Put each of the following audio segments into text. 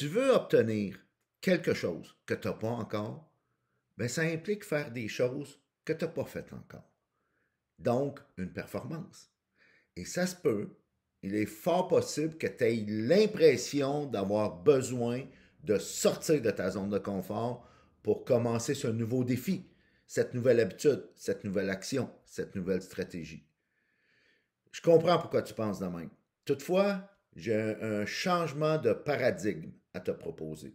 tu veux obtenir quelque chose que tu n'as pas encore, ben ça implique faire des choses que tu n'as pas faites encore. Donc, une performance. Et ça se peut, il est fort possible que tu aies l'impression d'avoir besoin de sortir de ta zone de confort pour commencer ce nouveau défi, cette nouvelle habitude, cette nouvelle action, cette nouvelle stratégie. Je comprends pourquoi tu penses de même. Toutefois, j'ai un changement de paradigme à te proposer.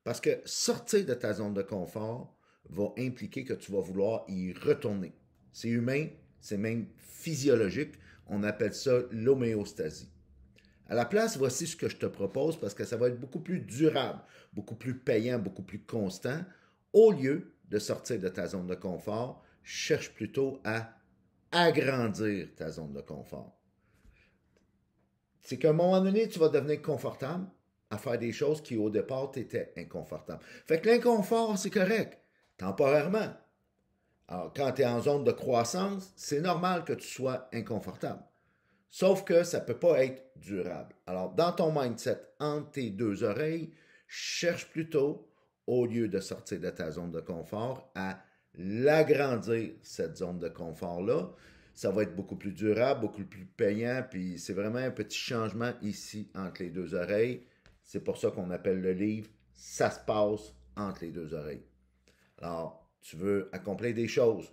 Parce que sortir de ta zone de confort va impliquer que tu vas vouloir y retourner. C'est humain, c'est même physiologique. On appelle ça l'homéostasie. À la place, voici ce que je te propose parce que ça va être beaucoup plus durable, beaucoup plus payant, beaucoup plus constant. Au lieu de sortir de ta zone de confort, cherche plutôt à agrandir ta zone de confort. C'est qu'à un moment donné, tu vas devenir confortable à faire des choses qui, au départ, t'étaient inconfortables. Fait que l'inconfort, c'est correct, temporairement. Alors, quand tu es en zone de croissance, c'est normal que tu sois inconfortable. Sauf que ça ne peut pas être durable. Alors, dans ton mindset, entre tes deux oreilles, cherche plutôt, au lieu de sortir de ta zone de confort, à l'agrandir, cette zone de confort-là. Ça va être beaucoup plus durable, beaucoup plus payant, puis c'est vraiment un petit changement ici entre les deux oreilles. C'est pour ça qu'on appelle le livre Ça se passe entre les deux oreilles. Alors, tu veux accomplir des choses,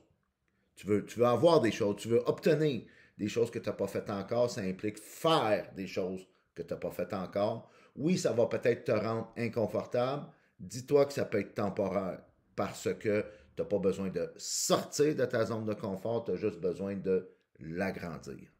tu veux avoir des choses, tu veux obtenir des choses que tu n'as pas faites encore, ça implique faire des choses que tu n'as pas faites encore. Oui, ça va peut-être te rendre inconfortable. Dis-toi que ça peut être temporaire parce que tu n'as pas besoin de sortir de ta zone de confort, tu as juste besoin de l'agrandir.